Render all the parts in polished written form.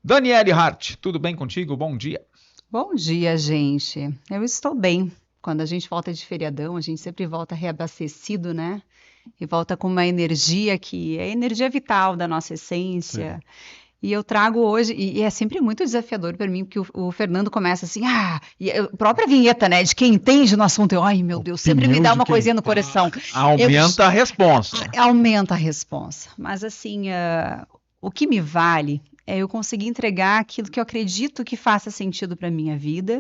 Daniele Hart, tudo bem contigo? Bom dia. Bom dia, gente. Eu estou bem. Quando a gente volta de feriadão, a gente sempre volta reabastecido, né? E volta com uma energia que é a energia vital da nossa essência. Sim. E eu trago hoje, e é sempre muito desafiador para mim, porque o Fernando começa assim, e a própria vinheta, né, de quem entende no assunto, ai meu Deus, sempre me Opinião dá de uma quem coisinha no tá. coração. Eu, Aumenta a responsa. Aumenta a responsa. Mas assim, o que me vale é eu conseguir entregar aquilo que eu acredito que faça sentido para a minha vida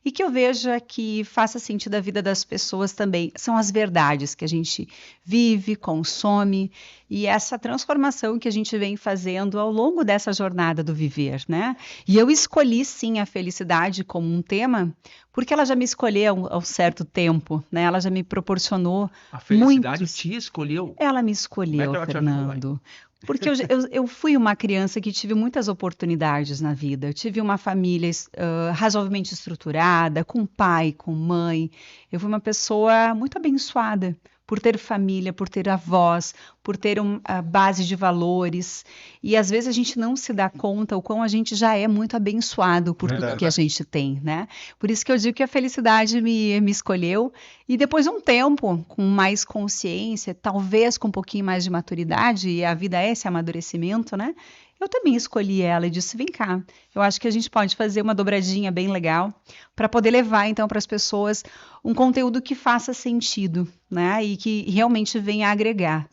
e que eu veja que faça sentido a vida das pessoas também. São as verdades que a gente vive, consome e essa transformação que a gente vem fazendo ao longo dessa jornada do viver, né? E eu escolhi sim a felicidade como um tema, porque ela já me escolheu há um certo tempo, né? Ela já me proporcionou A felicidade muitos. te escolheu. Ela me Como é que escolheu, ela te achou, hein? Fernando. Porque eu fui uma criança que tive muitas oportunidades na vida. Eu tive uma família razoavelmente estruturada, com pai, com mãe. Eu fui uma pessoa muito abençoada por ter família, por ter avós, por ter a base de valores. E às vezes a gente não se dá conta o quão a gente já é muito abençoado por tudo que a Verdade. gente tem, né? Por isso que eu digo que a felicidade me escolheu. E depois de um tempo, com mais consciência, talvez com um pouquinho mais de maturidade, e a vida é esse amadurecimento, né? Eu também escolhi ela e disse: vem cá, eu acho que a gente pode fazer uma dobradinha bem legal para poder levar então para as pessoas um conteúdo que faça sentido, né? E que realmente venha agregar.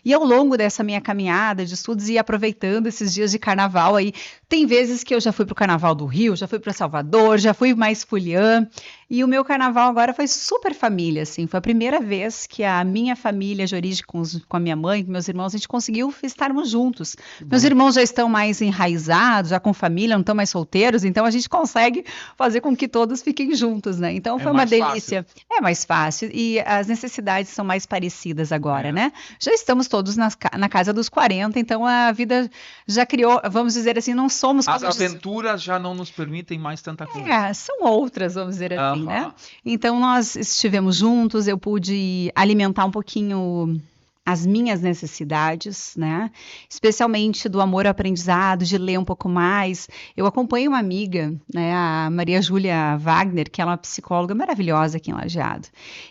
E ao longo dessa minha caminhada de estudos e aproveitando esses dias de carnaval aí, tem vezes que eu já fui para o Carnaval do Rio, já fui para Salvador, já fui mais Fuliã, e o meu carnaval agora foi super família, assim, foi a primeira vez que a minha família de origem com a minha mãe, com meus irmãos, a gente conseguiu estarmos juntos. Meus irmãos já estão mais enraizados, já com família, não estão mais solteiros, então a gente consegue fazer com que todos fiquem juntos, né? Então É foi uma mais fácil. delícia. É mais fácil e as necessidades são mais parecidas agora, É. né? Já estamos todos na casa dos 40, então a vida já criou, vamos dizer assim, não somos As como aventuras já não nos permitem mais tanta coisa. são outras, vamos dizer assim, né? Aham. Então nós estivemos juntos, eu pude alimentar um pouquinho as minhas necessidades, né? Especialmente do amor ao aprendizado, de ler um pouco mais. Eu acompanho uma amiga, né, a Maria Júlia Wagner, que ela é uma psicóloga maravilhosa aqui em Lajeado.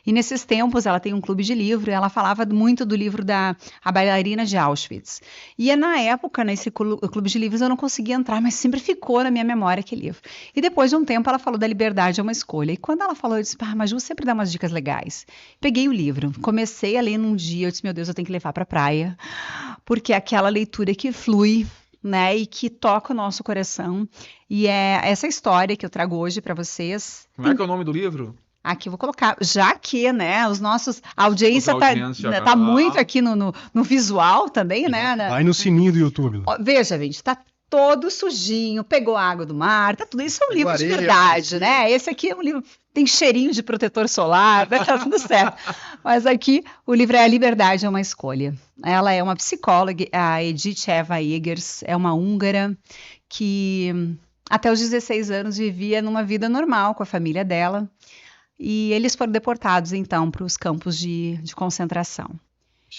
E nesses tempos ela tem um clube de livro, e ela falava muito do livro da A Bailarina de Auschwitz. E na época, nesse clube de livros, eu não conseguia entrar, mas sempre ficou na minha memória aquele livro. E depois de um tempo ela falou da liberdade é uma escolha. E quando ela falou, eu disse, Maju sempre dá umas dicas legais. Peguei o livro, comecei a ler num dia, eu disse, meu Deus, eu tenho que levar para a praia, porque é aquela leitura que flui, né, e que toca o nosso coração. E é essa história que eu trago hoje para vocês. Como é que é o nome do livro? Aqui eu vou colocar, já que, né, a Os audiência audiência. tá muito aqui no visual também, né? Vai no sininho do YouTube. Lá. Ó, veja, gente, tá todo sujinho, pegou água do mar, tá tudo isso é um Pegou livro de areia, verdade, né? Esse aqui é um livro tem cheirinho de protetor solar, né? Tá tudo certo. Mas aqui o livro é A Liberdade é uma Escolha. Ela é uma psicóloga, a Edith Eva Eggers, é uma húngara que até os 16 anos vivia numa vida normal com a família dela. E eles foram deportados, então, para os campos de concentração.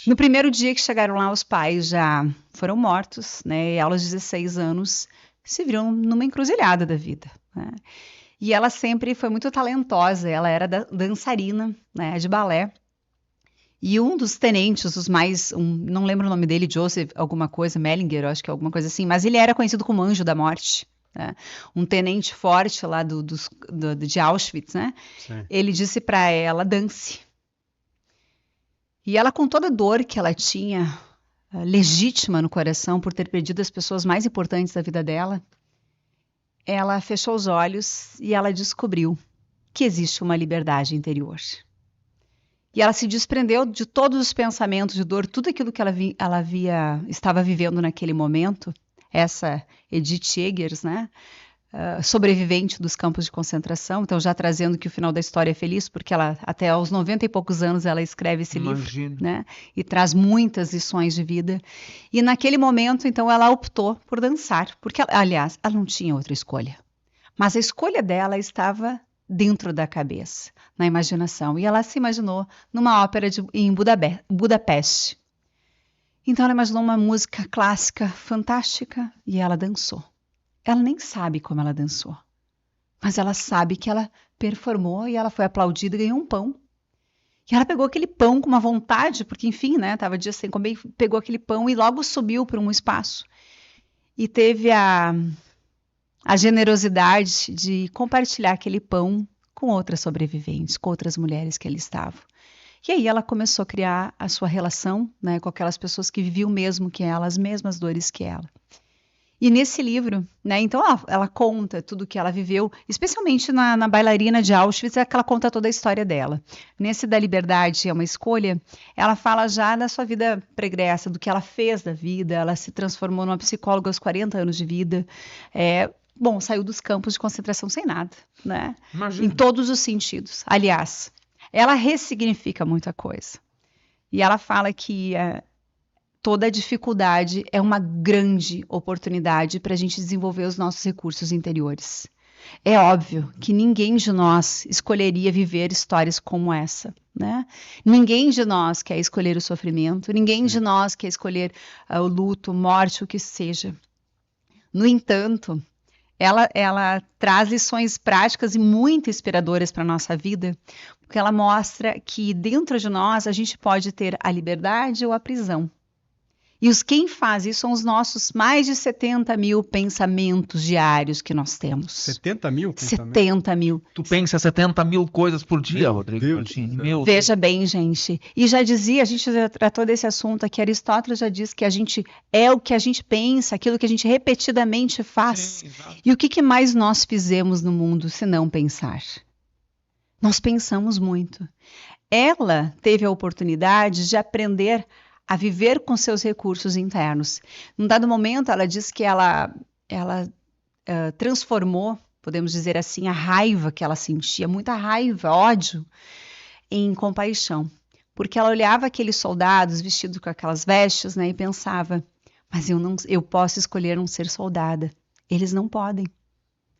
No primeiro dia que chegaram lá, os pais já foram mortos, né? E ela, aos 16 anos, se viram numa encruzilhada da vida, né? E ela sempre foi muito talentosa, ela era dançarina, né, de balé. E um dos tenentes, não lembro o nome dele, Joseph alguma coisa, Mellinger, acho que é alguma coisa assim, mas ele era conhecido como Anjo da Morte, né? Um tenente forte lá de Auschwitz, né? Sim. Ele disse para ela, dance. E ela, com toda a dor que ela tinha, legítima no coração, por ter perdido as pessoas mais importantes da vida dela, ela fechou os olhos e ela descobriu que existe uma liberdade interior. E ela se desprendeu de todos os pensamentos de dor, tudo aquilo que ela estava vivendo naquele momento, essa Edith Eggers, né? Sobrevivente dos campos de concentração, então já trazendo que o final da história é feliz, porque ela, até aos 90 e poucos anos, ela escreve esse livro, né? E traz muitas lições de vida. E naquele momento, então, ela optou por dançar, porque, aliás, ela não tinha outra escolha. Mas a escolha dela estava dentro da cabeça, na imaginação. E ela se imaginou numa ópera em Budapeste. Então ela imaginou uma música clássica fantástica e ela dançou. Ela nem sabe como ela dançou, mas ela sabe que ela performou e ela foi aplaudida e ganhou um pão. E ela pegou aquele pão com uma vontade, porque enfim, né, tava dias sem comer, pegou aquele pão e logo subiu para um espaço. E teve a generosidade de compartilhar aquele pão com outras sobreviventes, com outras mulheres que ali estavam. E aí ela começou a criar a sua relação, né, com aquelas pessoas que viviam o mesmo que ela, as mesmas dores que ela. E nesse livro, né, então ela conta tudo que ela viveu, especialmente na bailarina de Auschwitz, é que ela conta toda a história dela. Nesse da Liberdade é uma Escolha, ela fala já da sua vida pregressa, do que ela fez da vida, ela se transformou numa psicóloga aos 40 anos de vida, bom, saiu dos campos de concentração sem nada, né? Imagina. Em todos os sentidos. Aliás, ela ressignifica muita coisa. E ela fala que toda dificuldade é uma grande oportunidade para a gente desenvolver os nossos recursos interiores. É óbvio que ninguém de nós escolheria viver histórias como essa, né? Ninguém de nós quer escolher o sofrimento, ninguém de nós quer escolher o luto, morte, o que seja. No entanto, ela traz lições práticas e muito inspiradoras para a nossa vida, porque ela mostra que dentro de nós a gente pode ter a liberdade ou a prisão. E quem faz isso são os nossos mais de 70 mil pensamentos diários que nós temos. 70 mil pensamentos? 70 mil. Tu pensa 70 mil coisas por dia, Rodrigo Martini. Veja bem, gente. E já dizia, a gente já tratou desse assunto aqui, Aristóteles já disse que a gente é o que a gente pensa, aquilo que a gente repetidamente faz. Sim, e o que mais nós fizemos no mundo se não pensar? Nós pensamos muito. Ela teve a oportunidade de aprender a viver com seus recursos internos. Num dado momento, ela diz que ela transformou, podemos dizer assim, a raiva que ela sentia, muita raiva, ódio, em compaixão. Porque ela olhava aqueles soldados vestidos com aquelas vestes, né, e pensava, mas eu posso escolher não ser soldada. Eles não podem.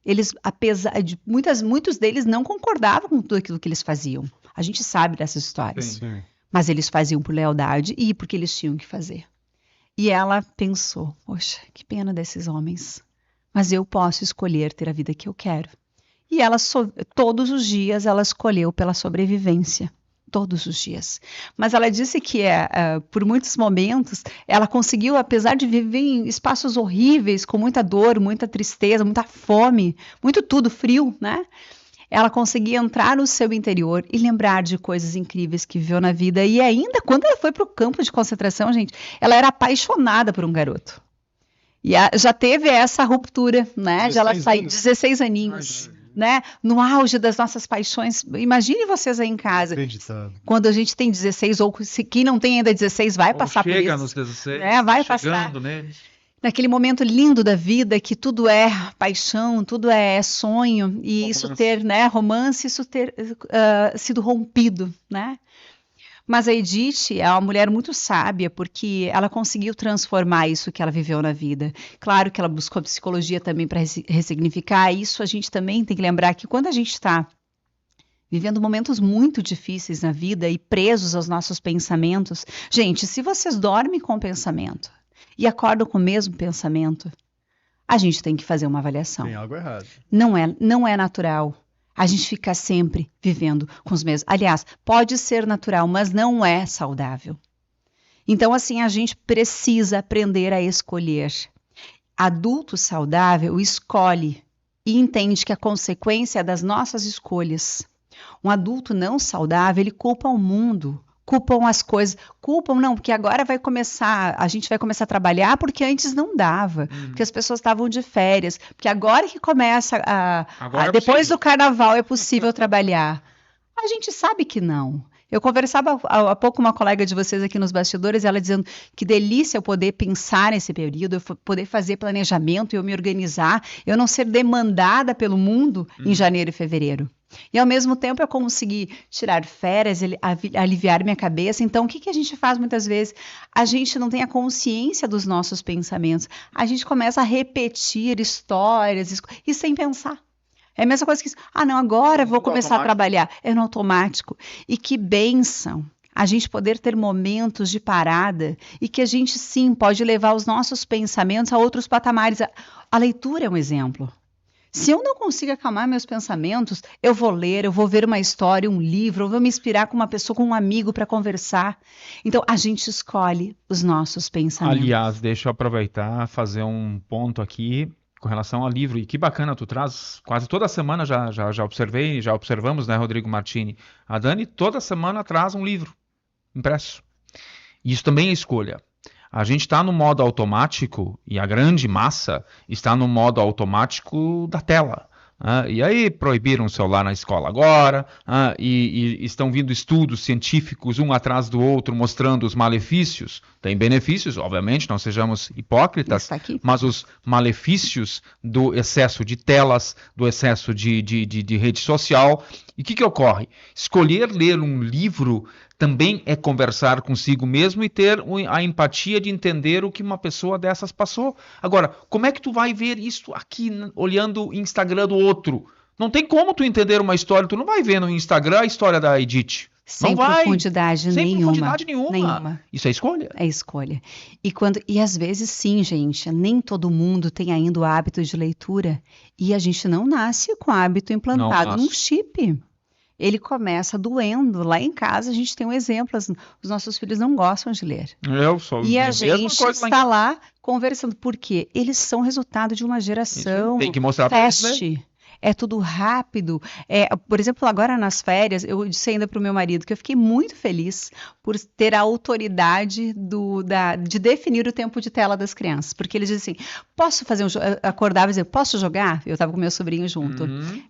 Eles, apesar de muitos deles não concordavam com tudo aquilo que eles faziam. A gente sabe dessas histórias. Sim. Mas eles faziam por lealdade e porque eles tinham que fazer. E ela pensou, poxa, que pena desses homens. Mas eu posso escolher ter a vida que eu quero. E ela, todos os dias, ela escolheu pela sobrevivência. Todos os dias. Mas ela disse que, por muitos momentos, ela conseguiu, apesar de viver em espaços horríveis, com muita dor, muita tristeza, muita fome, muito tudo, frio, né? Ela conseguia entrar no seu interior e lembrar de coisas incríveis que viveu na vida. E ainda, quando ela foi para o campo de concentração, gente, ela era apaixonada por um garoto. E já teve essa ruptura, né? De ela sair 16 aninhos, né? No auge das nossas paixões. Imagine vocês aí em casa. Acreditado. Quando a gente tem 16, ou quem não tem ainda 16, vai passar por isso. Chega nos 16. Vai passar. Nele. Naquele momento lindo da vida, que tudo é paixão, tudo é sonho, e romance. Isso ter, né, romance, isso ter sido rompido, né? Mas a Edith é uma mulher muito sábia, porque ela conseguiu transformar isso que ela viveu na vida. Claro que ela buscou a psicologia também para ressignificar isso. A gente também tem que lembrar que quando a gente está vivendo momentos muito difíceis na vida e presos aos nossos pensamentos, gente, se vocês dormem com o pensamento e acordam com o mesmo pensamento, a gente tem que fazer uma avaliação. Tem algo errado. Não é natural a gente ficar sempre vivendo com os mesmos. Aliás, pode ser natural, mas não é saudável. Então, assim, a gente precisa aprender a escolher. Adulto saudável escolhe e entende que a consequência é das nossas escolhas. Um adulto não saudável, ele culpa o mundo, culpam as coisas, não, porque agora a gente vai começar a trabalhar porque antes não dava, porque as pessoas estavam de férias, porque agora que começa depois do carnaval é possível trabalhar. A gente sabe que não. Eu conversava há pouco com uma colega de vocês aqui nos bastidores, ela dizendo que delícia eu poder pensar nesse período, eu poder fazer planejamento, eu me organizar, eu não ser demandada pelo mundo em janeiro e fevereiro. E ao mesmo tempo eu consegui tirar férias, aliviar minha cabeça. Então o que a gente faz muitas vezes? A gente não tem a consciência dos nossos pensamentos. A gente começa a repetir histórias e sem pensar. É a mesma coisa que isso. Não, agora eu vou começar a trabalhar. É no automático. E que bênção A gente poder ter momentos de parada e que a gente, sim, pode levar os nossos pensamentos a outros patamares. A leitura é um exemplo. Se eu não consigo acalmar meus pensamentos, eu vou ler, eu vou ver uma história, um livro, eu vou me inspirar com uma pessoa, com um amigo para conversar. Então, a gente escolhe os nossos pensamentos. Aliás, deixa eu aproveitar, fazer um ponto aqui com relação ao livro. E que bacana, tu traz quase toda semana, já observamos, né, Rodrigo Martini? A Dani toda semana traz um livro impresso. Isso também é escolha. A gente está no modo automático, e a grande massa está no modo automático da tela. E aí proibiram o celular na escola agora, e estão vindo estudos científicos um atrás do outro mostrando os malefícios. Tem benefícios, obviamente, não sejamos hipócritas, mas os malefícios do excesso de telas, do excesso de rede social. E o que ocorre? Escolher ler um livro também é conversar consigo mesmo e ter a empatia de entender o que uma pessoa dessas passou. Agora, como é que tu vai ver isso aqui, olhando o Instagram do outro? Não tem como tu entender uma história, tu não vai ver no Instagram a história da Edith. Sem profundidade nenhuma. Isso é escolha. É escolha. E às vezes sim, gente, nem todo mundo tem ainda o hábito de leitura e a gente não nasce com o hábito implantado num chip. Ele começa doendo. Lá em casa a gente tem um exemplo, os nossos filhos não gostam de ler. E a gente está lá conversando, porque eles são resultado de uma geração tem que mostrar teste. É tudo rápido. Por exemplo, agora nas férias, eu disse ainda para o meu marido que eu fiquei muito feliz por ter a autoridade de definir o tempo de tela das crianças. Porque eles dizem assim, posso fazer um jogo? Acordava e dizia, posso jogar? Eu estava com meu sobrinho junto.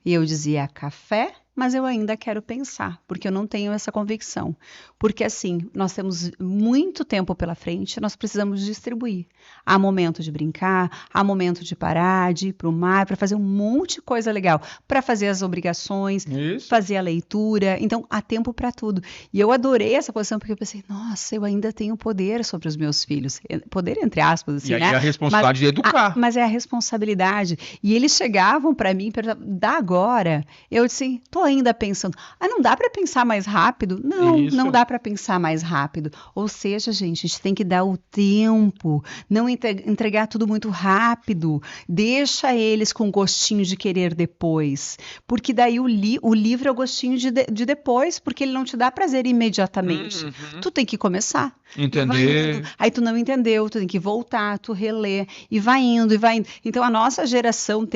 E eu dizia, café? Mas eu ainda quero pensar, porque eu não tenho essa convicção. Porque assim, nós temos muito tempo pela frente, nós precisamos distribuir. Há momento de brincar, há momento de parar, de ir para o mar, para fazer um monte de coisa legal, para fazer as obrigações, fazer a leitura. Então, há tempo para tudo. E eu adorei essa posição, porque eu pensei, nossa, eu ainda tenho poder sobre os meus filhos. Poder entre aspas, assim, né? E a responsabilidade de educar. Mas é a responsabilidade. E eles chegavam para mim e perguntavam, dá agora? Eu disse, tô ainda pensando. Não dá para pensar mais rápido? Não dá para pensar mais rápido. Ou seja, a gente tem que dar o tempo, não entregar tudo muito rápido. Deixa eles com gostinho de querer depois. Porque daí o livro é o gostinho de depois, porque ele não te dá prazer imediatamente. Tu tem que começar. Entender. Aí tu não entendeu, tu tem que voltar, tu reler, e vai indo, e vai indo. Então a nossa geração,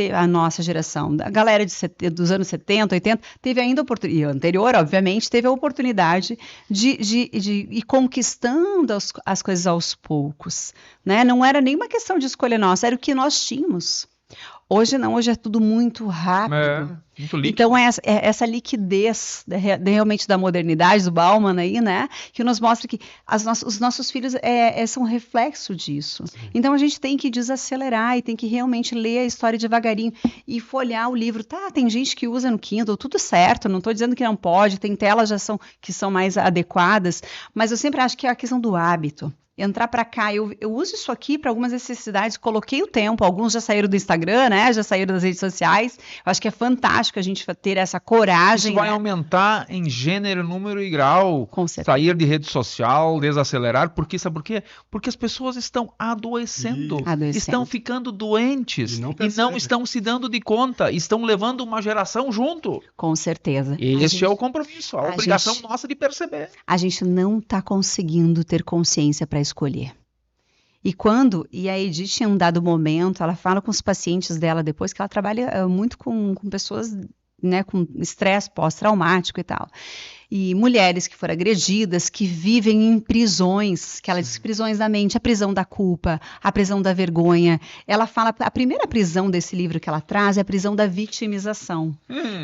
a galera dos anos 70, 80, teve ainda oportunidade, e a anterior, obviamente, teve a oportunidade de ir conquistando as coisas aos poucos, né? Não era nem uma questão de escolha nossa, era o que nós tínhamos. Hoje não, hoje é tudo muito rápido. Muito líquido. Então, essa liquidez realmente da modernidade, do Bauman aí, né? Que nos mostra que os nossos filhos são reflexo disso. Sim. Então, a gente tem que desacelerar e tem que realmente ler a história devagarinho e folhear o livro. Tem gente que usa no Kindle, tudo certo, não estou dizendo que não pode, tem telas que são mais adequadas, mas eu sempre acho que é a questão do hábito. Entrar para cá, eu uso isso aqui para algumas necessidades, coloquei o tempo, alguns já saíram do Instagram, né, já saíram das redes sociais, eu acho que é fantástico a gente ter essa coragem. Isso vai aumentar em gênero, número e grau, sair de rede social, desacelerar, sabe por quê? Porque as pessoas estão adoecendo. Estão ficando doentes e não estão se dando de conta, estão levando uma geração junto. Com certeza. Este é o compromisso, a obrigação nossa de perceber. A gente não está conseguindo ter consciência para escolher. E a Edith, em um dado momento, ela fala com os pacientes dela depois que ela trabalha muito com pessoas, né, com estresse pós-traumático e tal. E mulheres que foram agredidas, que vivem em prisões, que ela diz prisões da mente, a prisão da culpa, a prisão da vergonha. Ela fala, a primeira prisão desse livro que ela traz é a prisão da vitimização.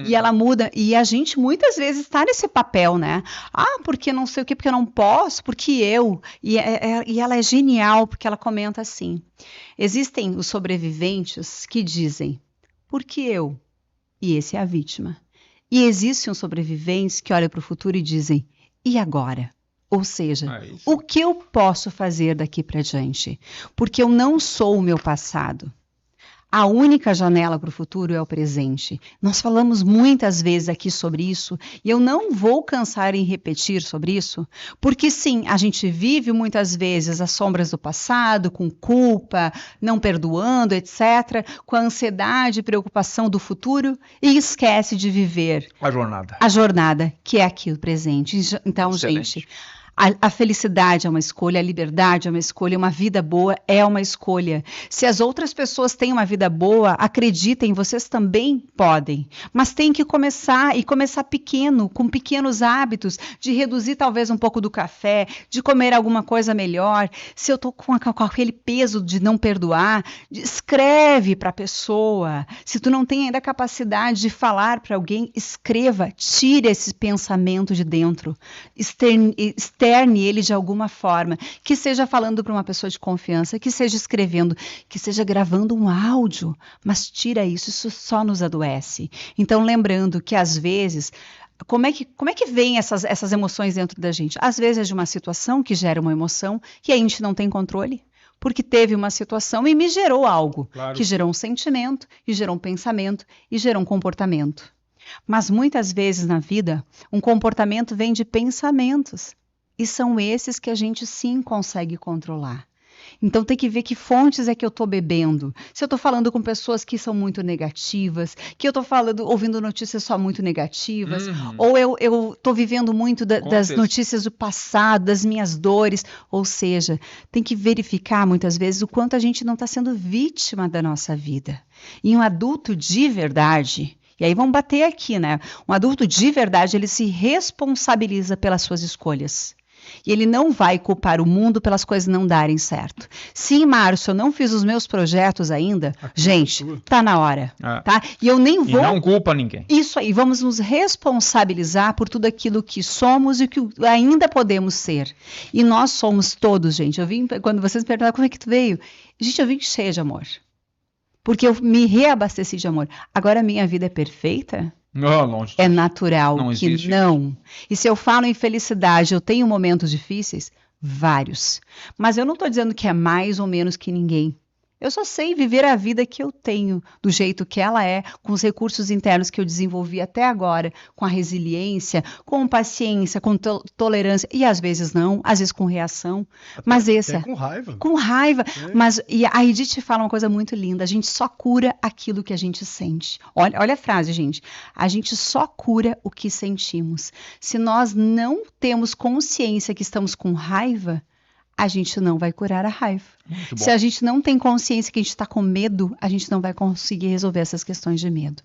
E ela muda, e a gente muitas vezes está nesse papel, né? Porque não sei o quê, porque eu não posso, porque eu. E ela é genial, porque ela comenta assim, existem os sobreviventes que dizem, porque eu? E esse é a vítima. E existem os sobreviventes que olham para o futuro e dizem, e agora? Ou seja, o que eu posso fazer daqui para diante? Porque eu não sou o meu passado. A única janela para o futuro é o presente. Nós falamos muitas vezes aqui sobre isso e eu não vou cansar em repetir sobre isso, porque sim, a gente vive muitas vezes as sombras do passado, com culpa, não perdoando, etc., com a ansiedade e preocupação do futuro e esquece de viver a jornada. A jornada, que é aqui o presente. Então, Excelente. gente, a felicidade é uma escolha, a liberdade é uma escolha, uma vida boa é uma escolha. Se as outras pessoas têm uma vida boa, acreditem, vocês também podem. Mas tem que começar, e começar pequeno, com pequenos hábitos, de reduzir talvez um pouco do café, de comer alguma coisa melhor. Se eu estou com aquele peso de não perdoar, escreve para a pessoa. Se tu não tem ainda a capacidade de falar para alguém, escreva, tire esse pensamento de dentro, externe ele de alguma forma, que seja falando para uma pessoa de confiança, que seja escrevendo, que seja gravando um áudio, mas tira isso só nos adoece. Então, lembrando que às vezes, como é que vem essas emoções dentro da gente? Às vezes é de uma situação que gera uma emoção e a gente não tem controle, porque teve uma situação e me gerou algo, Claro. Que gerou um sentimento, e gerou um pensamento, e gerou um comportamento. Mas muitas vezes na vida, um comportamento vem de pensamentos. E são esses que a gente sim consegue controlar. Então tem que ver que fontes é que eu estou bebendo. Se eu estou falando com pessoas que são muito negativas, que eu estou ouvindo notícias só muito negativas, ou eu estou vivendo muito das notícias do passado, das minhas dores. Ou seja, tem que verificar muitas vezes o quanto a gente não está sendo vítima da nossa vida. E um adulto de verdade... E aí vamos bater aqui, né? Um adulto de verdade, ele se responsabiliza pelas suas escolhas. E ele não vai culpar o mundo pelas coisas não darem certo. Sim, Márcio, eu não fiz os meus projetos ainda. Gente, tá na hora, tá? E eu nem vou... E não culpa ninguém. Isso aí, vamos nos responsabilizar por tudo aquilo que somos e que ainda podemos ser. E nós somos todos, gente. Eu vim, quando vocês me perguntaram como é que tu veio, gente, eu vim cheia de amor. Porque eu me reabasteci de amor. Agora a minha vida é perfeita? Não, longe. É natural não que existe. não. E se eu falo em felicidade, eu tenho momentos difíceis? Vários. Mas eu não estou dizendo que é mais ou menos que ninguém. Eu só sei viver a vida que eu tenho, do jeito que ela é, com os recursos internos que eu desenvolvi até agora, com a resiliência, com paciência, com tolerância, e às vezes não, às vezes com reação. Mas esse com raiva. Com raiva. Mas e a Edith fala uma coisa muito linda, a gente só cura aquilo que a gente sente. Olha a frase, gente. A gente só cura o que sentimos. Se nós não temos consciência que estamos com raiva, a gente não vai curar a raiva. Se a gente não tem consciência que a gente está com medo, a gente não vai conseguir resolver essas questões de medo.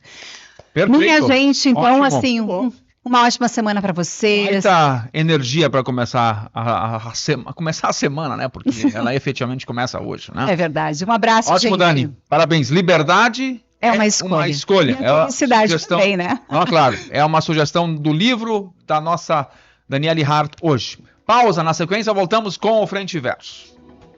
Perfeito. Minha gente, então, Ótimo. assim, uma ótima semana para vocês. Muita energia para começar começar a semana, né? Porque ela efetivamente começa hoje, né? É verdade. Um abraço, Ótimo, gente. Dani. Parabéns. Liberdade é uma escolha. Uma escolha. E a felicidade também, né? Claro. É uma sugestão do livro da nossa Daniele Hart hoje. Pausa, na sequência voltamos com o Frente e Verso.